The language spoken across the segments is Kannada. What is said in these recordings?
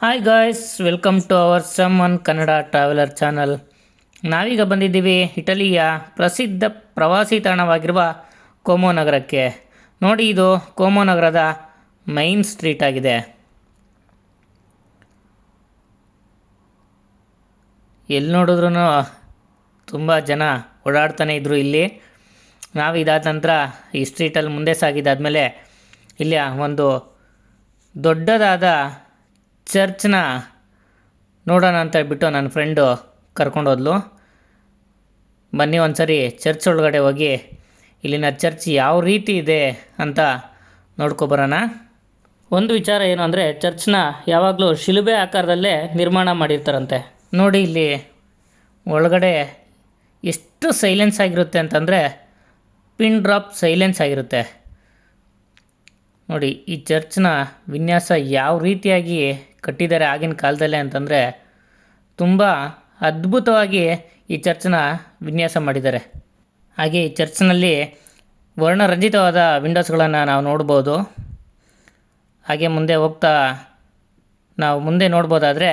Hi guys, welcome to our some one Kannada traveller channel. ನಾವೀಗ ಬಂದಿದ್ದೀವಿ ಇಟಲಿಯ ಪ್ರಸಿದ್ಧ ಪ್ರವಾಸಿ ತಾಣವಾಗಿರುವ ಕೋಮೋ ನಗರಕ್ಕೆ. ನೋಡಿ, ಇದು ಕೋಮೋ ನಗರದ ಮೈನ್ ಸ್ಟ್ರೀಟ್ ಆಗಿದೆ. ಎಲ್ಲಿ ನೋಡಿದ್ರೂ ತುಂಬ ಜನ ಓಡಾಡ್ತಾನೆ ಇದ್ದರು ಇಲ್ಲಿ. ನಾವು ಇದಾದ ನಂತರ ಈ ಸ್ಟ್ರೀಟಲ್ಲಿ ಮುಂದೆ ಸಾಗಿದ್ದಾದಮೇಲೆ ಇಲ್ಲಿಯ ಒಂದು ದೊಡ್ಡದಾದ ಚರ್ಚ್ನ ನೋಡೋಣ ಅಂತ ಹೇಳ್ಬಿಟ್ಟು ನನ್ನ ಫ್ರೆಂಡು ಕರ್ಕೊಂಡೋದ್ಲು. ಬನ್ನಿ ಒಂದು ಸರಿ ಚರ್ಚ್ ಒಳಗಡೆ ಹೋಗಿ ಇಲ್ಲಿನ ಚರ್ಚ್ ಯಾವ ರೀತಿ ಇದೆ ಅಂತ ನೋಡ್ಕೊಬರೋಣ. ಒಂದು ವಿಚಾರ ಏನು ಅಂದರೆ, ಚರ್ಚ್ನ ಯಾವಾಗಲೂ ಶಿಲುಬೆ ಆಕಾರದಲ್ಲೇ ನಿರ್ಮಾಣ ಮಾಡಿರ್ತಾರಂತೆ. ನೋಡಿ, ಇಲ್ಲಿ ಒಳಗಡೆ ಎಷ್ಟು ಸೈಲೆನ್ಸ್ ಆಗಿರುತ್ತೆ ಅಂತಂದರೆ ಪಿನ್ ಡ್ರಾಪ್ ಸೈಲೆನ್ಸ್ ಆಗಿರುತ್ತೆ. ನೋಡಿ, ಈ ಚರ್ಚ್ನ ವಿನ್ಯಾಸ ಯಾವ ರೀತಿಯಾಗಿ ಕಟ್ಟಿದ್ದಾರೆ ಆಗಿನ ಕಾಲದಲ್ಲೇ ಅಂತಂದರೆ ತುಂಬ ಅದ್ಭುತವಾಗಿ ಈ ಚರ್ಚ್ನ ವಿನ್ಯಾಸ ಮಾಡಿದ್ದಾರೆ. ಹಾಗೆ ಈ ಚರ್ಚ್ನಲ್ಲಿ ವರ್ಣರಂಜಿತವಾದ ವಿಂಡೋಸ್ಗಳನ್ನು ನಾವು ನೋಡ್ಬೋದು. ಹಾಗೆ ಮುಂದೆ ಹೋಗ್ತಾ ನಾವು ಮುಂದೆ ನೋಡ್ಬೋದಾದರೆ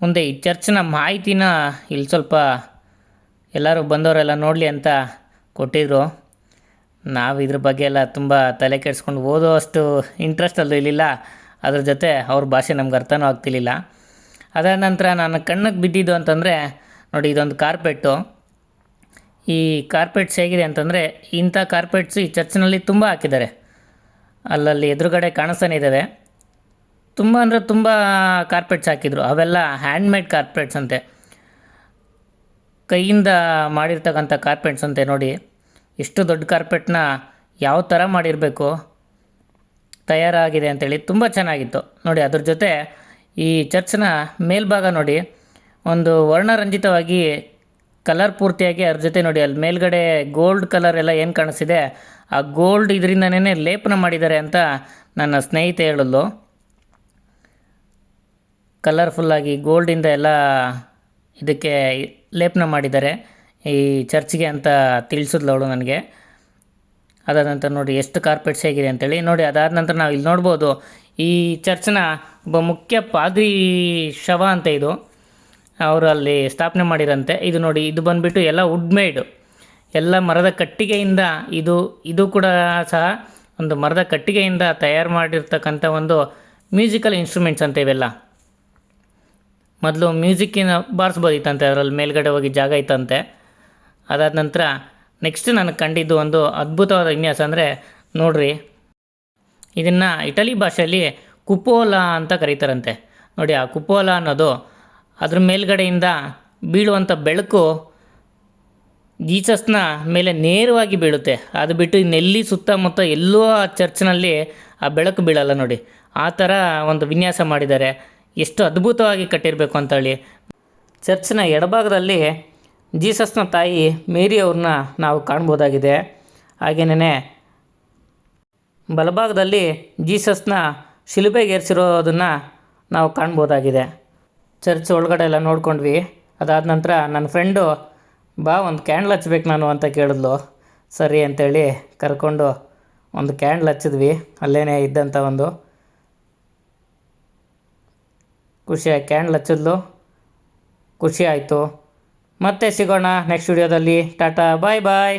ಮುಂದೆ ಈ ಚರ್ಚ್ನ ಮಾಹಿತಿನ ಇಲ್ಲಿ ಸ್ವಲ್ಪ ಎಲ್ಲರೂ ಬಂದವರೆಲ್ಲ ನೋಡಲಿ ಅಂತ ಕೊಟ್ಟಿದ್ರು. ನಾವು ಇದ್ರ ಬಗ್ಗೆ ಎಲ್ಲ ತುಂಬ ತಲೆ ಕೆಡಿಸ್ಕೊಂಡು ಓದೋ ಅಷ್ಟು ಇಂಟ್ರೆಸ್ಟ್ ಅಲ್ಲೂ ಇರಲಿಲ್ಲ. ಅದ್ರ ಜೊತೆ ಅವ್ರ ಭಾಷೆ ನಮ್ಗೆ ಅರ್ಥನೂ ಆಗ್ತಿರ್ಲಿಲ್ಲ. ಅದಾದ ನಂತರ ನನ್ನ ಕಣ್ಣಿಗೆ ಬಿದ್ದಿದ್ದು ಅಂತಂದರೆ ನೋಡಿ, ಇದೊಂದು ಕಾರ್ಪೆಟ್ಟು. ಈ ಕಾರ್ಪೆಟ್ಸ್ ಹೇಗಿದೆ ಅಂತಂದರೆ, ಇಂಥ ಕಾರ್ಪೆಟ್ಸ್ ಈ ಚರ್ಚ್ನಲ್ಲಿ ತುಂಬ ಹಾಕಿದ್ದಾರೆ. ಅಲ್ಲಲ್ಲಿ ಎದುರುಗಡೆ ಕಾಣಿಸ್ತಾನೆ ಇದ್ದಾವೆ. ತುಂಬ ಅಂದರೆ ತುಂಬ ಕಾರ್ಪೆಟ್ಸ್ ಹಾಕಿದರು. ಅವೆಲ್ಲ ಹ್ಯಾಂಡ್ಮೇಡ್ ಕಾರ್ಪೆಟ್ಸ್ ಅಂತೆ, ಕೈಯಿಂದ ಮಾಡಿರ್ತಕ್ಕಂಥ ಕಾರ್ಪೆಟ್ಸ್ ಅಂತೆ. ನೋಡಿ, ಎಷ್ಟು ದೊಡ್ಡ ಕಾರ್ಪೆಟ್ನ ಯಾವ ಥರ ಮಾಡಿರಬೇಕು, ತಯಾರಾಗಿದೆ ಅಂಥೇಳಿ ತುಂಬ ಚೆನ್ನಾಗಿತ್ತು. ನೋಡಿ, ಅದ್ರ ಜೊತೆ ಈ ಚರ್ಚ್ನ ಮೇಲ್ಭಾಗ ನೋಡಿ, ಒಂದು ವರ್ಣರಂಜಿತವಾಗಿ ಕಲರ್ ಪೂರ್ತಿಯಾಗಿ ಅದ್ರ ಜೊತೆ ನೋಡಿ, ಅಲ್ಲಿ ಮೇಲ್ಗಡೆ ಗೋಲ್ಡ್ ಕಲರ್ ಎಲ್ಲ ಏನು ಕಾಣಿಸ್ತಿದೆ, ಆ ಗೋಲ್ಡ್ ಇದರಿಂದನೇ ಲೇಪನ ಮಾಡಿದ್ದಾರೆ ಅಂತ ನನ್ನ ಸ್ನೇಹಿತೆ ಹೇಳಿದ್ಲು. ಕಲರ್ಫುಲ್ಲಾಗಿ ಗೋಲ್ಡಿಂದ ಎಲ್ಲ ಇದಕ್ಕೆ ಲೇಪನ ಮಾಡಿದ್ದಾರೆ ಈ ಚರ್ಚ್ಗೆ ಅಂತ ತಿಳಿಸಿದ್ಲು ಅವಳು ನನಗೆ. ಅದಾದ ನಂತರ ನೋಡಿ ಎಷ್ಟು ಕಾರ್ಪೆಟ್ಸ್ ಹೇಗಿದೆ ಅಂತೇಳಿ. ನೋಡಿ, ಅದಾದ ನಂತರ ನಾವು ಇಲ್ಲಿ ನೋಡ್ಬೋದು, ಈ ಚರ್ಚ್ನ ಒಬ್ಬ ಮುಖ್ಯ ಪಾದ್ರಿ ಶವ ಅಂತ ಇದು ಅವರು ಅಲ್ಲಿ ಸ್ಥಾಪನೆ ಮಾಡಿರಂತೆ. ಇದು ನೋಡಿ, ಇದು ಬಂದುಬಿಟ್ಟು ಎಲ್ಲ ವುಡ್ ಮೇಡು, ಎಲ್ಲ ಮರದ ಕಟ್ಟಿಗೆಯಿಂದ ಇದು ಕೂಡ ಸಹ ಒಂದು ಮರದ ಕಟ್ಟಿಗೆಯಿಂದ ತಯಾರು ಮಾಡಿರ್ತಕ್ಕಂಥ ಒಂದು ಮ್ಯೂಸಿಕಲ್ ಇನ್ಸ್ಟ್ರೂಮೆಂಟ್ಸ್ ಅಂತ ಇವೆಲ್ಲ. ಮೊದಲು ಮ್ಯೂಸಿಕ್ಕಿನ ಬಾರಿಸ್ಬೋದಿತ್ತಂತೆ, ಅದರಲ್ಲಿ ಮೇಲ್ಗಡೆ ಹೋಗಿ ಜಾಗ ಇತ್ತಂತೆ. ಅದಾದ ನಂತರ ನೆಕ್ಸ್ಟ್ ನನಗೆ ಕಂಡಿದ್ದು ಒಂದು ಅದ್ಭುತವಾದ ವಿನ್ಯಾಸ ಅಂದರೆ ನೋಡ್ರಿ, ಇದನ್ನು ಇಟಲಿ ಭಾಷೆಯಲ್ಲಿ ಕುಪೋಲಾ ಅಂತ ಕರೀತಾರಂತೆ. ನೋಡಿ, ಆ ಕುಪೋಲಾ ಅನ್ನೋದು ಅದ್ರ ಮೇಲ್ಗಡೆಯಿಂದ ಬೀಳುವಂಥ ಬೆಳಕು ಜೀಸಸ್ನ ಮೇಲೆ ನೇರವಾಗಿ ಬೀಳುತ್ತೆ. ಅದು ಬಿಟ್ಟು ಇನ್ನೆಲ್ಲಿ ಸುತ್ತಮುತ್ತ ಎಲ್ಲೂ ಆ ಚರ್ಚ್ನಲ್ಲಿ ಆ ಬೆಳಕು ಬೀಳಲ್ಲ. ನೋಡಿ, ಆ ಥರ ಒಂದು ವಿನ್ಯಾಸ ಮಾಡಿದ್ದಾರೆ. ಎಷ್ಟು ಅದ್ಭುತವಾಗಿ ಕಟ್ಟಿರಬೇಕು ಅಂತೇಳಿ. ಚರ್ಚ್ನ ಎಡಭಾಗದಲ್ಲಿ ಜೀಸಸ್ನ ತಾಯಿ ಮೇರಿ ಅವ್ರನ್ನ ನಾವು ಕಾಣ್ಬೋದಾಗಿದೆ. ಹಾಗೆಯೇ ಬಲಭಾಗದಲ್ಲಿ ಜೀಸಸ್ನ ಶಿಲುಬೆಗೇರಿಸಿರೋದನ್ನು ನಾವು ಕಾಣ್ಬೋದಾಗಿದೆ. ಚರ್ಚ್ ಒಳಗಡೆ ಎಲ್ಲ ನೋಡ್ಕೊಂಡ್ವಿ. ಅದಾದ ನಂತರ ನನ್ನ ಫ್ರೆಂಡು, ಬಾ ಒಂದು ಕ್ಯಾಂಡ್ಲ್ ಹಚ್ಬೇಕು ನಾನು ಅಂತ ಕೇಳಿದ್ಲು. ಸರಿ ಅಂತೇಳಿ ಕರ್ಕೊಂಡು ಒಂದು ಕ್ಯಾಂಡ್ಲ್ ಹಚ್ಚಿದ್ವಿ. ಅಲ್ಲೇ ಇದ್ದಂಥ ಒಂದು ಖುಷಿಯಾಗಿ ಕ್ಯಾಂಡ್ಲ್ ಹಚ್ಚಿದ್ಲು. ಖುಷಿ ಆಯಿತು. ಮತ್ತೆ ಸಿಗೋಣ ನೆಕ್ಸ್ಟ್ ವಿಡಿಯೋದಲ್ಲಿ. ಟಾಟಾ, ಬಾಯ್ ಬಾಯ್.